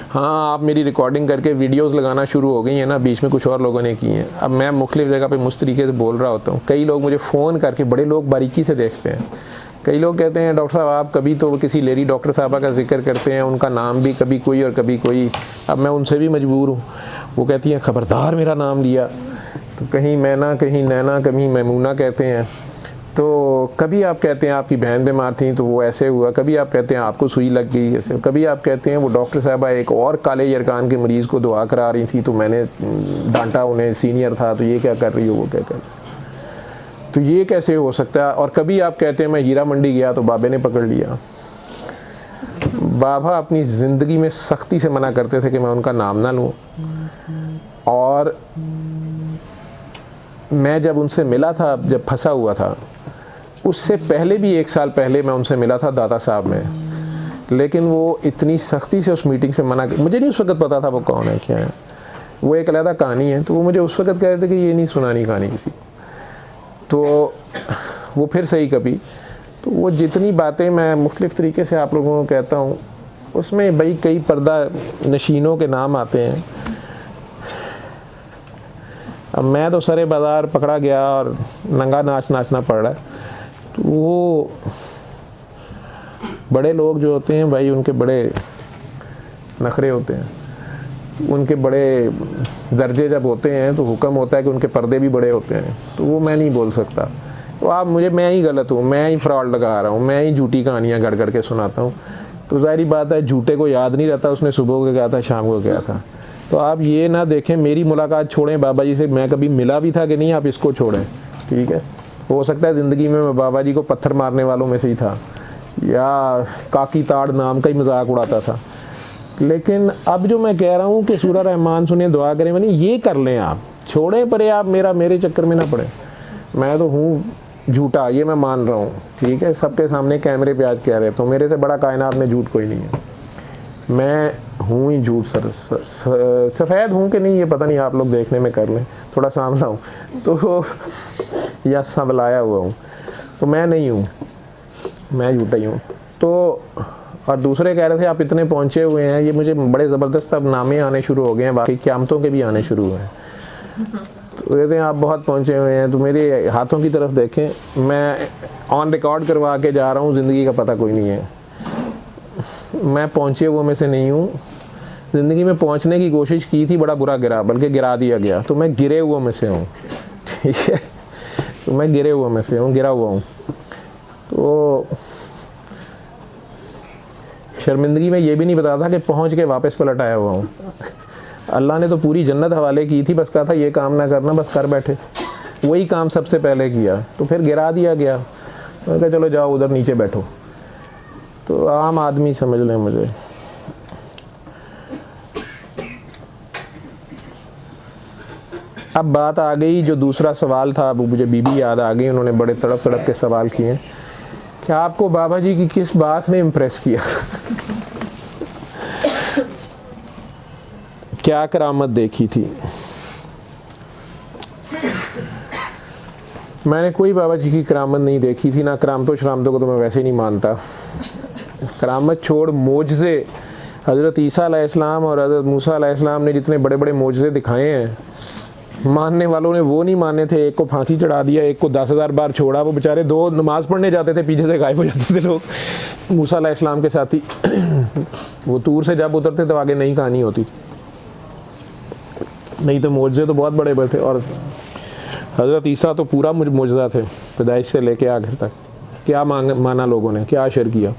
हाँ, आप मेरी रिकॉर्डिंग करके वीडियोस लगाना शुरू हो गई हैं ना, बीच में कुछ और लोगों ने की हैं। अब मैं मुख्तलिफ जगह पे मुस्त तरीके से बोल रहा होता हूँ, कई लोग मुझे फ़ोन करके, बड़े लोग बारीकी से देखते हैं, कई लोग कहते हैं डॉक्टर साहब आप कभी तो किसी लेडी डॉक्टर साहबा का जिक्र करते हैं, उनका नाम भी कभी कोई और कभी कोई। अब मैं उनसे भी मजबूर हूँ, वो कहती हैं ख़बरदार मेरा नाम लिया, तो कहीं मैना कहीं नैना कहीं मैमूना कहते हैं। तो कभी आप कहते हैं आपकी बहन बीमार थी तो वो ऐसे हुआ, कभी आप कहते हैं आपको सुई लग गई ऐसे, कभी आप कहते हैं वो डॉक्टर साहबा एक और काले यरकान के मरीज़ को दुआ करा रही थी तो मैंने डांटा उन्हें, सीनियर था, तो ये क्या कर रही हो, वो क्या कर रही, तो ये कैसे हो सकता है। और कभी आप कहते हैं मैं हीरा मंडी गया तो बाबे ने पकड़ लिया। बाबा अपनी ज़िंदगी में सख्ती से मना करते थे कि मैं उनका नाम ना लूँ, और मैं जब उनसे मिला था, जब फंसा हुआ था, उससे पहले भी 1 साल पहले मैं उनसे मिला था दाता साहब में, लेकिन वो इतनी सख्ती से उस मीटिंग से मना, मुझे नहीं उस वक्त पता था वो कौन है क्या है, वो एक अलग कहानी है। तो वो मुझे उस वक्त कह रहे थे कि ये नहीं सुनानी कहानी किसी, तो वो फिर सही कभी। तो वो जितनी बातें मैं मुख्तलिफ़ तरीके से आप लोगों को कहता हूँ, उसमें भाई कई पर्दा नशीनों के नाम आते हैं। अब मैं तो सरे बाज़ार पकड़ा गया और नंगा नाच नाचना पड़ रहा है, तो वो बड़े लोग जो होते हैं भाई, उनके बड़े नखरे होते हैं, उनके बड़े दर्जे जब होते हैं तो हुक्म होता है कि उनके पर्दे भी बड़े होते हैं, तो वो मैं नहीं बोल सकता। तो आप मुझे, मैं ही गलत हूँ, मैं ही फ्रॉड लगा रहा हूँ, मैं ही झूठी कहानियाँ गढ़ गढ़ के सुनाता हूँ, तो ज़ाहिर बात है झूठे को याद नहीं रहता उसने सुबह को क्या था शाम को क्या था। तो आप ये ना देखें, मेरी मुलाकात छोड़ें बाबा जी से, मैं कभी मिला भी था कि नहीं, आप इसको छोड़ें, ठीक है। हो सकता है ज़िंदगी में मैं बाबा जी को पत्थर मारने वालों में से ही था, या काकी ताड़ नाम का ही मजाक उड़ाता था, लेकिन अब जो मैं कह रहा हूँ कि सूरह रहमान सुने दुआ करें, मैंने ये कर लें, आप छोड़ें परे, आप मेरे चक्कर में ना पड़े। मैं तो हूँ झूठा, ये मैं मान रहा हूँ, ठीक है, सबके सामने कैमरे पे आज कह रहे, तो मेरे से बड़ा कायनात में झूठ कोई नहीं है, मैं हूँ ही झूठ। सफ़ेद हूँ कि नहीं ये पता नहीं, आप लोग देखने में कर लें, थोड़ा सांवला हूँ तो या संभलाया हुआ हूँ, तो मैं नहीं हूँ, मैं झूठा ही हूँ। तो और दूसरे कह रहे थे आप इतने पहुँचे हुए हैं, ये मुझे बड़े ज़बरदस्त अब नामे आने शुरू हो गए हैं, बाकी क़यामतों के भी आने शुरू हुए हैं। तो कहते हैं आप बहुत पहुँचे हुए हैं, तो मेरे हाथों की तरफ देखें, मैं ऑन रिकॉर्ड करवा के जा रहा हूँ, ज़िंदगी का पता कोई नहीं है, मैं पहुँचे हुए में से नहीं हूँ। ज़िंदगी में पहुँचने की कोशिश की थी, बड़ा बुरा गिरा, बल्कि गिरा दिया गया, तो मैं गिरे हुए में से हूँ, ठीक है, तो मैं गिरे हुए में से हूँ, गिरा हुआ हूँ। तो शर्मिंदगी में ये भी नहीं बताया था कि पहुँच के वापस पलट आया हुआ हूँ। अल्लाह ने तो पूरी जन्नत हवाले की थी, बस कहा था ये काम ना करना, बस कर बैठे, वही काम सबसे पहले किया, तो फिर गिरा दिया गया, तो कहा चलो जाओ उधर नीचे बैठो। तो आम आदमी समझ लें मुझे। अब बात आ गई, जो दूसरा सवाल था, अब मुझे बीबी याद आ गई, उन्होंने बड़े तड़प तड़प के सवाल किए कि आपको बाबा जी की किस बात ने इम्प्रेस किया क्या करामत देखी थी। मैंने कोई बाबा जी की करामत नहीं देखी थी, ना करामतों शरामतों को तो मैं वैसे ही नहीं मानता। करामत छोड़, मोजज़े, हज़रत ईसा अलैहिस्सलाम और हज़रत मूसा अलैहिस्सलाम ने जितने बड़े बड़े मोजज़े दिखाए हैं, मानने वालों ने वो नहीं माने थे। एक को फांसी चढ़ा दिया, एक को 10,000 बार छोड़ा, वो बेचारे 2 नमाज़ पढ़ने जाते थे, पीछे से गायब हो जाते थे लोग, मूसा अलैहिस्सलाम के साथी वो तूर से जब उतरते तो आगे नई कहानी होती, नहीं तो मोजज़े तो बहुत बड़े बड़े थे। और हज़रत ईसा तो पूरा मोजज़ा थे, पैदाइश से लेके आखिर तक। क्या माना लोगों ने, क्या असर किया।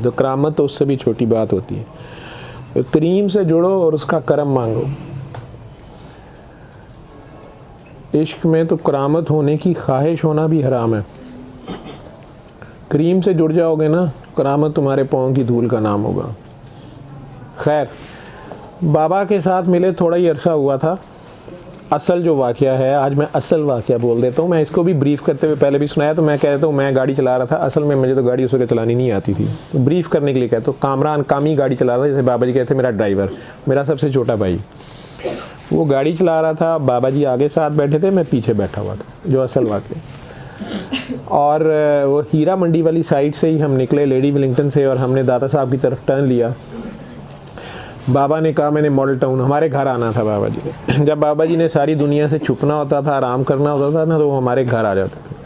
तो करामत तो उससे भी छोटी बात होती है। करीम से जुड़ो और उसका करम मांगो। इश्क में तो करामत होने की ख्वाहिश होना भी हराम है। करीम से जुड़ जाओगे ना, करामत तुम्हारे पाँव की धूल का नाम होगा। खैर, बाबा के साथ मिले थोड़ा ही अरसा हुआ था। असल जो वाक़या है, आज मैं असल वाक़या बोल देता हूँ। मैं इसको भी ब्रीफ़ करते हुए पहले भी सुनाया, तो मैं कहता हूँ मैं गाड़ी चला रहा था, असल में मुझे तो गाड़ी उस वक्त चलानी नहीं आती थी, तो ब्रीफ़ करने के लिए कहता हूँ। कामरान कामी गाड़ी चला रहा था, जैसे बाबा जी कहते मेरा ड्राइवर, मेरा सबसे छोटा भाई, वो गाड़ी चला रहा था, बाबा जी आगे साथ बैठे थे, मैं पीछे बैठा हुआ था, जो असल वाक़या। और वो हीरा मंडी वाली साइड से ही हम निकले, लेडी विलिंगटन से, और हमने दाता साहब की तरफ टर्न लिया। बाबा ने कहा मैंने मॉडल टाउन, हमारे घर आना था बाबा जी ने। जब बाबा जी ने सारी दुनिया से छुपना होता था, आराम करना होता था ना, तो वो हमारे घर आ जाते थे।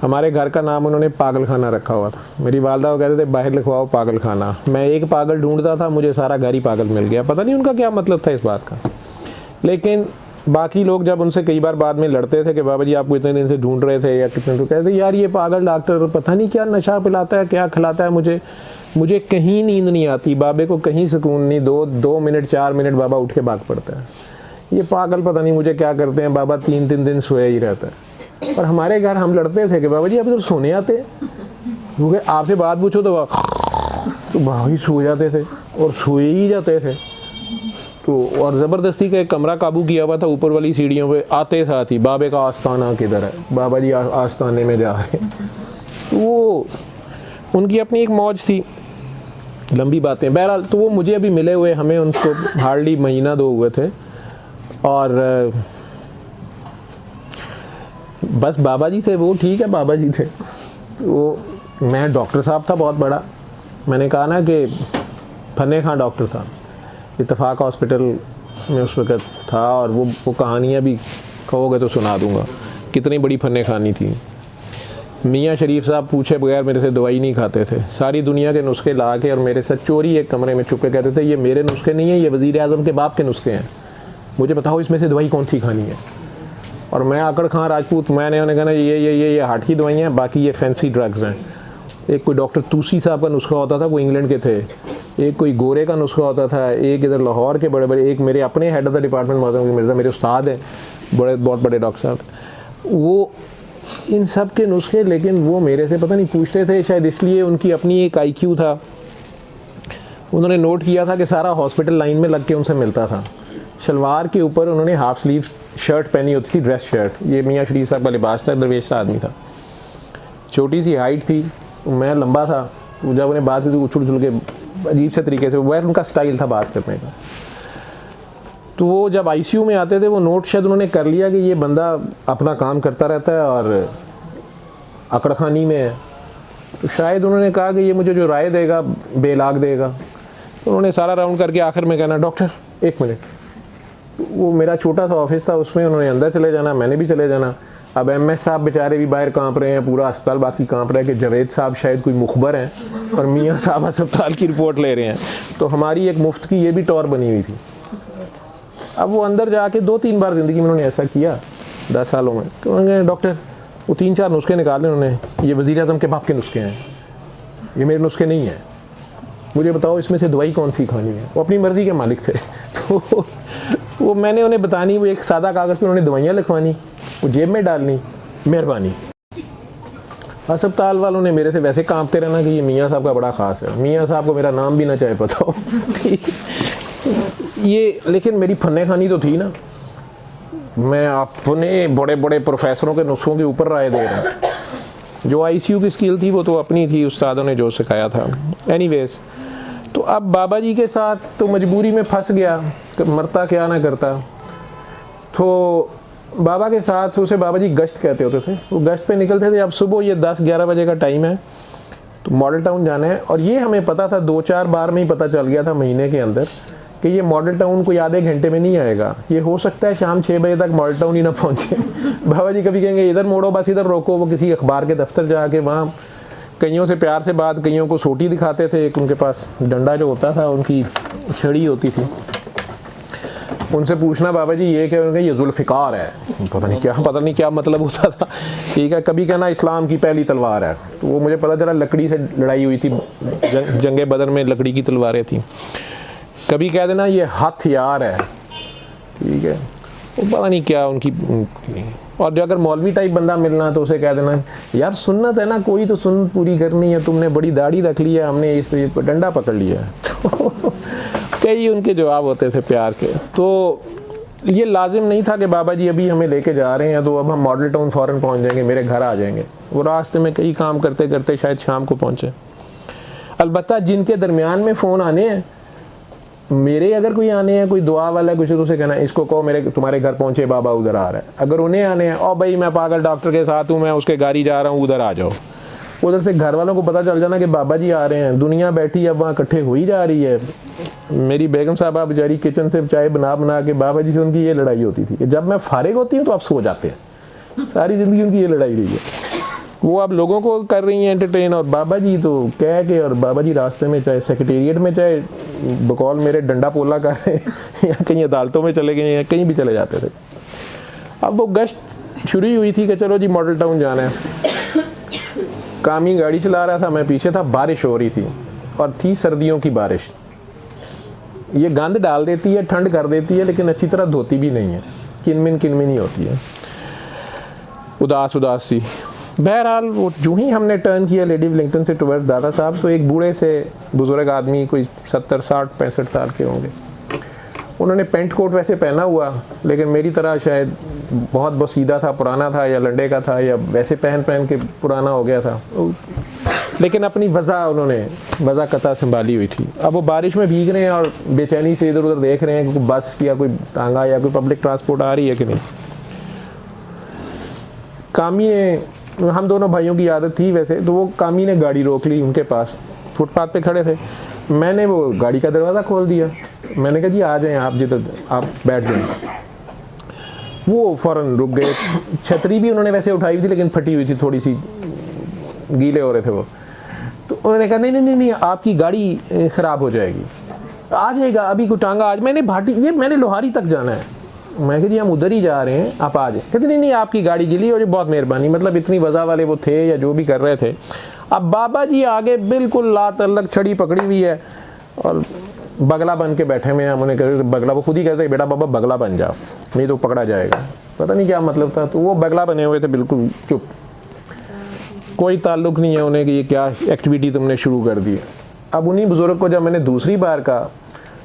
हमारे घर का नाम उन्होंने पागल खाना रखा हुआ था। मेरी वालदा वो कहते थे बाहर लिखवाओ पागल खाना। मैं एक पागल ढूंढता था, मुझे सारा घर ही पागल मिल गया। पता नहीं उनका क्या मतलब था इस बात का। लेकिन बाकी लोग जब उनसे कई बार बाद में लड़ते थे कि बाबा जी आपको इतने दिन से ढूंढ रहे थे या कितने, तो कहते यार ये पागल डॉक्टर पता नहीं क्या नशा पिलाता है, क्या खिलाता है मुझे कहीं नींद नहीं आती, बाबे को कहीं सुकून नहीं। 2 मिनट 4 मिनट बाबा उठ के भाग पड़ता है। ये पागल पता नहीं मुझे क्या करते हैं, बाबा 3-3 दिन सोया ही रहता है। और हमारे घर हम लड़ते थे कि बाबा जी आप इधर सोने आते, क्योंकि आपसे बात पूछो तो भाई सो जाते थे और सोए ही जाते थे। तो और ज़बरदस्ती का एक कमरा काबू किया हुआ था ऊपर वाली सीढ़ियों पे, आते साथ ही बाबे का आस्थाना किधर है, बाबा जी आस्थाने में जा रहे हैं। तो वो उनकी अपनी एक मौज थी, लंबी बातें। बहरहाल तो वो मुझे अभी मिले हुए, हमें उनको हार्डली महीना 2 हुए थे। और बस बाबा जी थे वो, ठीक है बाबा जी थे। तो मैं डॉक्टर साहब था बहुत बड़ा, मैंने कहा ना कि फन्ने खां डॉक्टर साहब, इत्तेफाक हॉस्पिटल में उस वक़्त था। और वो कहानियाँ भी कहोगे तो सुना दूँगा, कितनी बड़ी फन्ने खानी थी। मियाँ शरीफ साहब पूछे बगैर मेरे से दवाई नहीं खाते थे। सारी दुनिया के नुस्खे ला के और मेरे साथ चोरी एक कमरे में छुप के कहते थे ये मेरे नुस्खे नहीं है, ये वज़ीर आज़म के बाप के नुस्खे हैं, मुझे बताओ इसमें से दवाई कौन सी खानी है। और मैं आकड़ खां राजपूत, मैंने उन्हें कहना ये हार्ट की दवाइयाँ हैं, बाकी ये फैंसी ड्रग्स हैं। एक कोई डॉक्टर तूसी साहब का नुस्खा होता था, वो इंग्लैंड के थे। एक कोई गोरे का नुस्खा होता था, एक इधर लाहौर के बड़े बड़े, एक मेरे अपने हेड ऑफ द डिपार्टमेंट मौजूद मिर्ज़ा, मेरे उस्ताद हैं बहुत बड़े डॉक्टर साहब, वो इन सब के नुस्खे। लेकिन वो मेरे से पता नहीं पूछते थे, शायद इसलिए उनकी अपनी एक IQ था। उन्होंने नोट किया था कि सारा हॉस्पिटल लाइन में लग के उनसे मिलता था। शलवार के ऊपर उन्होंने हाफ स्लीव शर्ट पहनी होती थी, ड्रेस शर्ट। ये मियाँ शरीफ साहब का लिबास था, दरवेश सा आदमी था, छोटी सी हाइट थी, मैं लंबा था। जब उन्हें बात की तो उछल उछल के अजीब से तरीके से, वह उनका स्टाइल था बात करने का। तो वो जब ICU में आते थे, वो नोट शायद उन्होंने कर लिया कि ये बंदा अपना काम करता रहता है और अकड़खानी में है। तो शायद उन्होंने कहा कि ये मुझे जो राय देगा बेलाग देगा। तो उन्होंने सारा राउंड करके आखिर में कहना डॉक्टर 1 मिनट। वो मेरा छोटा सा ऑफिस था, उसमें उन्होंने अंदर चले जाना, मैंने भी चले जाना। अब MS साहब बेचारे भी बाहर कांप रहे हैं, पूरा अस्पताल बाकी कांप रहा है कि जावेद साहब शायद कोई मुखबर हैं और मियाँ साहब अस्पताल की रिपोर्ट ले रहे हैं। तो हमारी एक मुफ्त की ये भी टॉर बनी हुई थी। अब वो अंदर जाके 2-3 बार ज़िंदगी में उन्होंने ऐसा किया 10 सालों में। तो उन्होंने डॉक्टर वो 3-4 नुस्खे निकाले उन्होंने, ये वज़ीर आज़म के बाप के नुस्खे हैं, ये मेरे नुस्खे नहीं हैं, मुझे बताओ इसमें से दवाई कौन सी खानी है। वो अपनी मर्ज़ी के मालिक थे। तो वो मैंने उन्हें बतानी, वो एक सादा कागज़ पे उन्होंने दवाइयाँ लिखवानी, वो जेब में डालनी, मेहरबानी। अस्पताल वालों ने मेरे से वैसे कांपते रहना कि ये मियाँ साहब का बड़ा ख़ास है। मियाँ साहब को मेरा नाम भी ना चाहे पता हो, ठीक। ये लेकिन मेरी फन्ने खानी तो थी ना, मैं अपने बड़े बड़े प्रोफेसरों के नुस्खों के ऊपर राय दे रहा। जो ICU की स्किल थी वो तो अपनी थी, उस्तादों ने जो सिखाया था। एनीवेज, तो अब बाबा जी के साथ तो मजबूरी में फंस गया, मरता क्या ना करता। तो बाबा के साथ उसे बाबा जी गश्त कहते होते थे। वो गश्त पे निकलते थे। अब सुबह ये 10-11 बजे का टाइम है, तो मॉडल टाउन जाना है। और ये हमें पता था, 2-4 बार में ही पता चल गया था महीने के अंदर कि ये मॉडल टाउन कोई आधे घंटे में नहीं आएगा। ये हो सकता है शाम 6 बजे तक मॉडल टाउन ही ना पहुँचे। बाबा जी कभी कहेंगे इधर मोड़ो, बस इधर रोको। वो किसी अखबार के दफ्तर जाके वहाँ कईयों से प्यार से बात, कईयों को सोटी दिखाते थे। एक उनके पास डंडा जो होता था, उनकी छड़ी होती थी, उनसे पूछना बाबा जी ये क्या, उनका ये जुल्फ़िकार है, पता नहीं क्या मतलब होता था, ठीक है। कभी कहना इस्लाम की पहली तलवार है, तो वो मुझे पता चला लकड़ी से लड़ाई हुई थी, जंगे बदर में लकड़ी की तलवारें थी। कभी कह देना ये हथियार है, ठीक है। वो पता नहीं क्या उनकी। और जो अगर मौलवी टाइप बंदा मिलना तो उसे कह देना यार सुन्नत है ना, कोई तो सुन्नत पूरी करनी है, तुमने बड़ी दाढ़ी रख ली है, हमने इस डंडा पकड़ लिया है। तो कई उनके जवाब होते थे प्यार के। तो ये लाजिम नहीं था कि बाबा जी अभी हमें लेके जा रहे हैं तो अब हम मॉडल टाउन फ़ौरन पहुंच जाएंगे, मेरे घर आ जाएंगे। वो रास्ते में कई काम करते करते शायद शाम को पहुँचे। अलबत्ता जिनके दरमियान में फ़ोन आने हैं, मेरे अगर कोई आने हैं, कोई दुआ वाला कुछ, तो उसे कहना इसको कहो मेरे तुम्हारे घर पहुँचे, बाबा उधर आ रहा है। अगर उन्हें आने हैं, ओ भाई मैं पागल डॉक्टर के साथ हूँ, मैं उसके गाड़ी जा रहा हूँ, उधर आ जाओ। उधर से घर वालों को पता चल जाना कि बाबा जी आ रहे हैं, दुनिया बैठी अब वहाँ इकट्ठे हो ही जा रही है। मेरी बेगम साहबा बेचारी किचन से चाय बना बना के बाबा जी से उनकी ये लड़ाई होती थी कि जब मैं फारिग होती हूँ तो आप सो जाते हैं। सारी ज़िंदगी उनकी ये लड़ाई रही है। वो आप लोगों को कर रही हैं एंटरटेन, और बाबा जी तो कह के, और बाबा जी रास्ते में चाहे सेक्रेटेरिएट में, चाहे बकौल मेरे डंडा पोला कर रहे हैं या कहीं अदालतों में चले गए या कहीं भी चले जाते थे। अब वो गश्त शुरू हुई थी कि चलो जी मॉडल टाउन जाना है। कामी गाड़ी चला रहा था, मैं पीछे था, बारिश हो रही थी और थी सर्दियों की बारिश। ये गंद डाल देती है, ठंड कर देती है, लेकिन अच्छी तरह धोती भी नहीं है, किनमिन ही होती है, उदास उदास सी। बहरहाल वो जो ही हमने टर्न किया लेडी विलिंगटन से टुवर्ड दादा साहब, तो एक बूढ़े से बुजुर्ग आदमी, कोई 70, 60, 65 साल के होंगे। उन्होंने पेंट कोट वैसे पहना हुआ, लेकिन मेरी तरह शायद बहुत बसीदा था, पुराना था, या लंडे का था, या वैसे पहन के पुराना हो गया था, लेकिन अपनी वज़ा कता संभाली हुई थी। अब वो बारिश में भीग रहे हैं और बेचैनी से इधर उधर देख रहे हैं कि कोई बस या कोई टांगा या कोई पब्लिक ट्रांसपोर्ट आ रही है कि नहीं। कामी ने, हम दोनों भाइयों की आदत थी वैसे, तो वो कामी ने गाड़ी रोक ली उनके पास, फुटपाथ पे खड़े थे। मैंने वो गाड़ी का दरवाज़ा खोल दिया, मैंने कहा जी आ जाएं आप, जिधर आप बैठ जाएं। वो फ़ौरन रुक गए। छतरी भी उन्होंने वैसे उठाई थी, लेकिन फटी हुई थी, थोड़ी सी गीले हो रहे थे वो। तो उन्होंने कहा नहीं, आपकी गाड़ी ख़राब हो जाएगी, आ जाएगा अभी कोई टांगा। आज मैंने लोहारी तक जाना है। मैं कहा जी हम उधर ही जा रहे हैं, आप आ जाए। कहते नहीं आपकी गाड़ी गिली हो, बहुत मेहरबानी। मतलब इतनी वजह वाले वो थे या जो भी कर रहे थे। अब बाबा जी आगे बिल्कुल लात अलग छड़ी पकड़ी हुई है और बगला बन के बैठे हुए हैं। हमने कहा बगला, वो खुद ही कहते बेटा बाबा बगला बन जाओ, नहीं तो पकड़ा जाएगा। पता नहीं क्या मतलब था। तो वो बगला बने हुए थे, बिल्कुल चुप, कोई ताल्लुक़ नहीं है उन्हें कि ये क्या एक्टिविटी तुमने शुरू कर दी है। अब उन्हीं बुज़ुर्ग को जब मैंने दूसरी बार कहा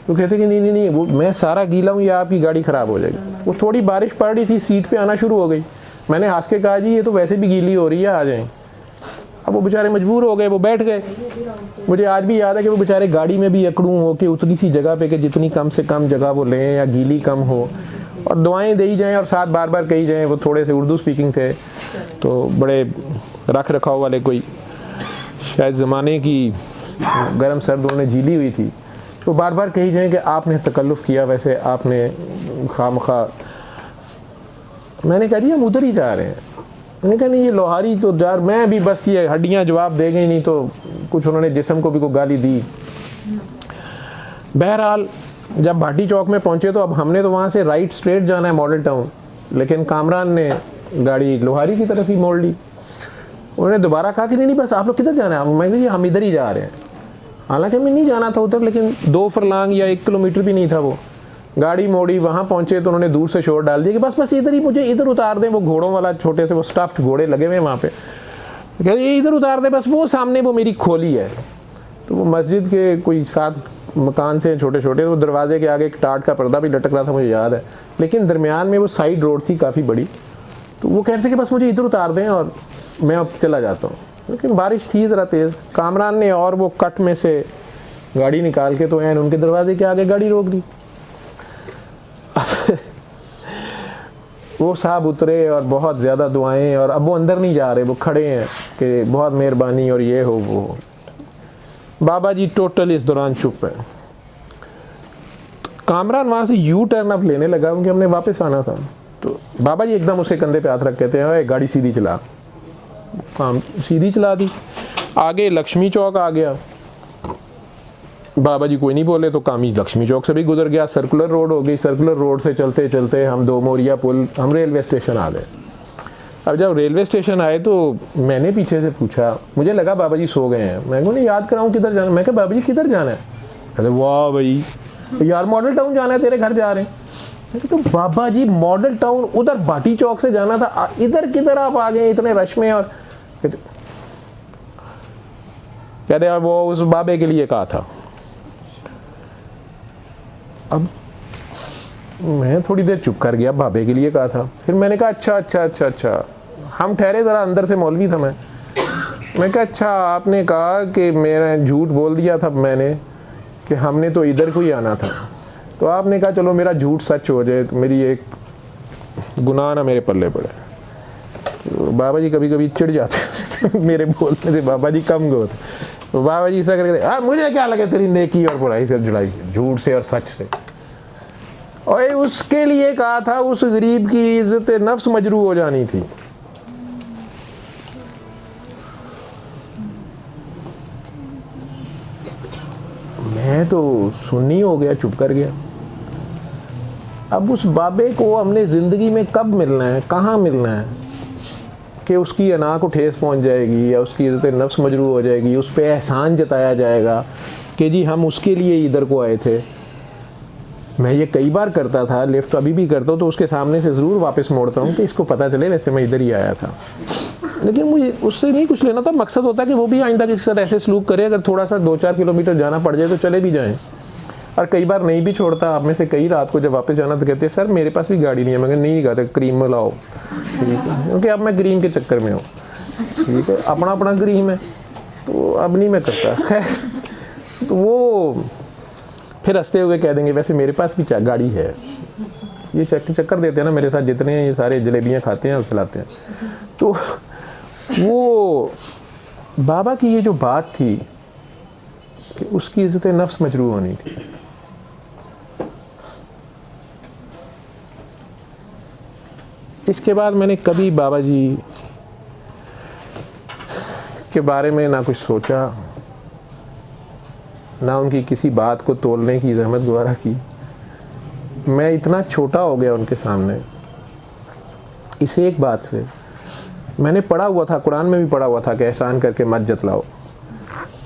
तो कहते कि नहीं वो मैं सारा गीला हूँ, या आपकी गाड़ी ख़राब हो जाएगी। वो थोड़ी बारिश पड़ रही थी, सीट पे आना शुरू हो गई। मैंने हंस के कहा जी ये तो वैसे भी गीली हो रही है, आ जाएं। अब वो बेचारे मजबूर हो गए, वो बैठ गए। मुझे आज भी याद है कि वो बेचारे गाड़ी में भी अकड़ू हो के उतनी सी जगह पे कि जितनी कम से कम जगह वो लें या गीली कम हो, और दुआएं दी जाएँ और साथ बार बार कही जाएँ। वो थोड़े से उर्दू स्पीकिंग थे, तो बड़े रख रखाव वाले, कोई शायद ज़माने की गर्म सर्द उन्होंने झीली हुई थी। तो बार बार कही जाए कि आपने तकल्लुफ़ किया, वैसे आपने खामखा। मैंने कहा जी हम उधर ही जा रहे हैं। मैंने कहा नहीं ये लोहारी तो यार, मैं भी बस ये हड्डियां जवाब दे गई, नहीं तो कुछ उन्होंने जिस्म को भी कोई गाली दी। बहरहाल जब भाटी चौक में पहुंचे तो अब हमने तो वहाँ से राइट स्ट्रेट जाना है मॉडल टाउन, लेकिन कामरान ने गाड़ी लोहारी की तरफ ही मोड़ ली। उन्होंने दोबारा कहा कि नहीं बस आप लोग किधर जाना है। मैं कहा हम इधर ही जा रहे हैं। हालांकि हमें नहीं जाना था उधर, लेकिन 2 फरलांग या 1 किलोमीटर भी नहीं था। वो गाड़ी मोड़ी, वहाँ पहुँचे तो उन्होंने दूर से शोर डाल दिया कि बस इधर ही, मुझे इधर उतार दें। वो घोड़ों वाला छोटे से वो स्टफ्ड घोड़े लगे हुए हैं वहाँ पे, कहते ये इधर उतार दें, बस वो सामने वो मेरी खोली है। तो वो मस्जिद के कोई 7 मकान से छोटे छोटे, वो दरवाजे के आगे एक टाट का पर्दा भी लटक रहा था, मुझे याद है। लेकिन दरमियान में वो साइड रोड थी काफ़ी बड़ी। तो वो कह रहे थे कि बस मुझे इधर उतार दें और मैं अब चला जाता हूँ। लेकिन बारिश थी ज़रा तेज़। कामरान ने और वो कट में से गाड़ी निकाल के तो एन उनके दरवाजे के आगे गाड़ी रोक दी। वो साहब उतरे और बहुत ज़्यादा दुआएं, और अब वो अंदर नहीं जा रहे, वो खड़े हैं कि बहुत मेहरबानी और ये हो वो हो। बाबा जी टोटल इस दौरान चुप है। कामरान वहाँ से यू टर्न अप लेने लगा क्योंकि हमने वापस आना था। तो बाबा जी एकदम उसके कंधे पे हाथ रख कहते हैं गाड़ी सीधी चला। काम सीधी चला दी। आगे लक्ष्मी चौक आ गया। बाबा जी कोई नहीं बोले तो कामी लक्ष्मी चौक से भी गुजर गया। सर्कुलर रोड हो गई। सर्कुलर रोड से चलते चलते हम 2 मोरिया पुल, हम रेलवे स्टेशन आ गए। अब जब रेलवे स्टेशन आए तो मैंने पीछे से पूछा, मुझे लगा बाबा जी सो गए हैं। मैं नहीं याद कराऊँ किधर जाना। मैं कहा बाबा जी किधर जाना है। कहते वाह भाई यार मॉडल टाउन जाना है, तेरे घर जा रहे हैं। तो बाबा जी मॉडल टाउन उधर भाटी चौक से जाना था, इधर किधर आप आ गए इतने रश में। और कहते वो उस बाबे के लिए कहा था। अब मैं थोड़ी देर चुप कर गया, बाबे के लिए कहा था। फिर मैंने कहा अच्छा। हम ठहरे ज़रा, अंदर से मौलवी था मैं कहा अच्छा आपने कहा कि मेरा झूठ बोल दिया था मैंने कि हमने तो इधर को ही आना था। तो आपने कहा चलो मेरा झूठ सच हो जाए, मेरी एक गुनाह ना मेरे पल्ले पड़े। तो बाबा जी कभी कभी चिढ़ जाते मेरे बोलने से। बाबा जी कम गो थे। तो बाबा जी ऐसा करके मुझे क्या लगे तेरी नेकी और बुराई से जुड़ाई, झूठ से और सच से। और उसके लिए कहा था उस गरीब की इज्जत नफ्स मजरू हो जानी थी। मैं तो सुन्नी हो गया, चुप कर गया। अब उस बाबे को हमने ज़िंदगी में कब मिलना है, कहाँ मिलना है कि उसकी अना को ठेस पहुँच जाएगी या उसकी इज़्ज़त नफ्स मजरू हो जाएगी, उस पर एहसान जताया जाएगा कि जी हम उसके लिए इधर को आए थे। मैं ये कई बार करता था, लिफ्ट अभी भी करता हूँ तो उसके सामने से ज़रूर वापस मोड़ता हूँ कि इसको पता चले वैसे मैं इधर ही आया था। लेकिन मुझे उससे नहीं कुछ लेना था, मकसद होता है कि वो भी आइंदा किसी साथ ऐसे सलूक करे, अगर थोड़ा सा 2-4 किलोमीटर जाना पड़ जाए तो चले भी जाएं। और कई बार नहीं भी छोड़ता। आप में से कई रात को जब वापस जाना तो कहते हैं सर मेरे पास भी गाड़ी नहीं है। मैं नहीं कहता क्रीम में लाओ, ठीक है, क्योंकि अब मैं क्रीम के चक्कर में हूँ, ठीक है, अपना अपना क्रीम है तो अब नहीं मैं करता। खैर, तो वो फिर हंसते हुए कह देंगे वैसे मेरे पास भी गाड़ी है। ये चक्कर देते हैं ना मेरे साथ जितने हैं, ये सारे जलेबियाँ खाते हैं और खिलाते हैं। तो वो बाबा की ये जो बात थी कि उसकी इज्जत नफ्स मजरू होनी थी, इसके बाद मैंने कभी बाबा जी के बारे में ना कुछ सोचा, ना उनकी किसी बात को तोलने की जहमत गवारा की। मैं इतना छोटा हो गया उनके सामने इस एक बात से। मैंने पढ़ा हुआ था, कुरान में भी पढ़ा हुआ था कि एहसान करके मत जतलाओ।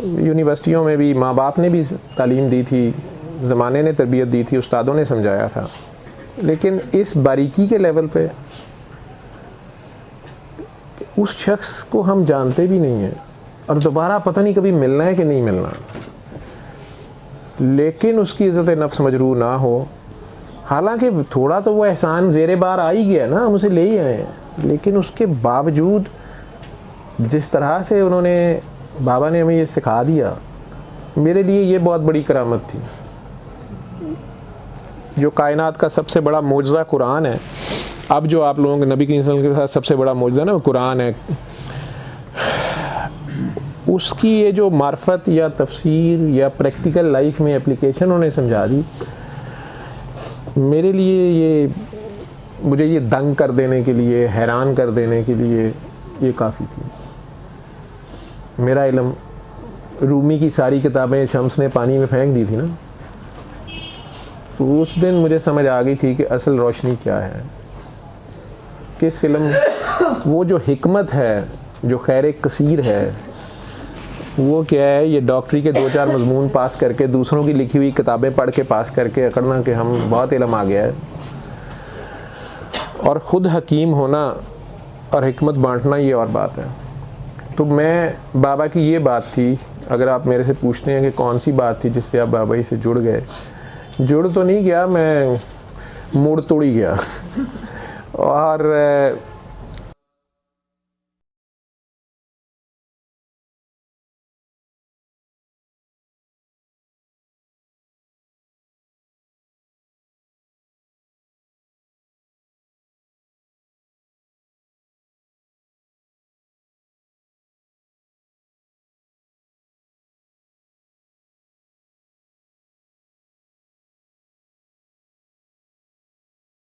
यूनिवर्सिटियों में भी माँ बाप ने भी तालीम दी थी, ज़माने ने तरबियत दी थी, उस्तादों ने समझाया था। लेकिन इस बारीकी के लेवल पे उस शख्स को हम जानते भी नहीं हैं और दोबारा पता नहीं कभी मिलना है कि नहीं मिलना, लेकिन उसकी इज़्ज़त नफ्स मजरूह ना हो। हालांकि थोड़ा तो वो एहसान ज़ेरे बार आ ही गया ना, हम उसे ले ही आए हैं, लेकिन उसके बावजूद जिस तरह से उन्होंने, बाबा ने हमें ये सिखा दिया, मेरे लिए ये बहुत बड़ी करामत थी। जो कायनात का सबसे बड़ा मौजज़ा कुरान है, अब जो आप लोगों के नबी करीम सल्लल्लाहु अलैहि वसल्लम के साथ सबसे बड़ा मौजज़ा ना वो कुरान है, उसकी ये जो मार्फत या तफसीर या प्रैक्टिकल लाइफ में एप्लीकेशन उन्होंने समझा दी, मेरे लिए ये, मुझे ये दंग कर देने के लिए, हैरान कर देने के लिए ये काफ़ी थी। मेरा इल्म, रूमी की सारी किताबें शम्स ने पानी में फेंक दी थी ना, तो उस दिन मुझे समझ आ गई थी कि असल रोशनी क्या है, किस इल्म, वो जो हिकमत है, जो खैर कसीर है, वो क्या है। ये डॉक्टरी के 2-4 मजमून पास करके, दूसरों की लिखी हुई किताबें पढ़ के पास करके अकड़ना कि हम बहुत इल्म आ गया है, और ख़ुद हकीम होना और हिकमत बांटना ये और बात है। तो मैं, बाबा की ये बात थी, अगर आप मेरे से पूछते हैं कि कौन सी बात थी जिससे आप बाबा जी से जुड़ गए, जुड़ तो नहीं गया, मैं मुड़ तोड़ ही गया। और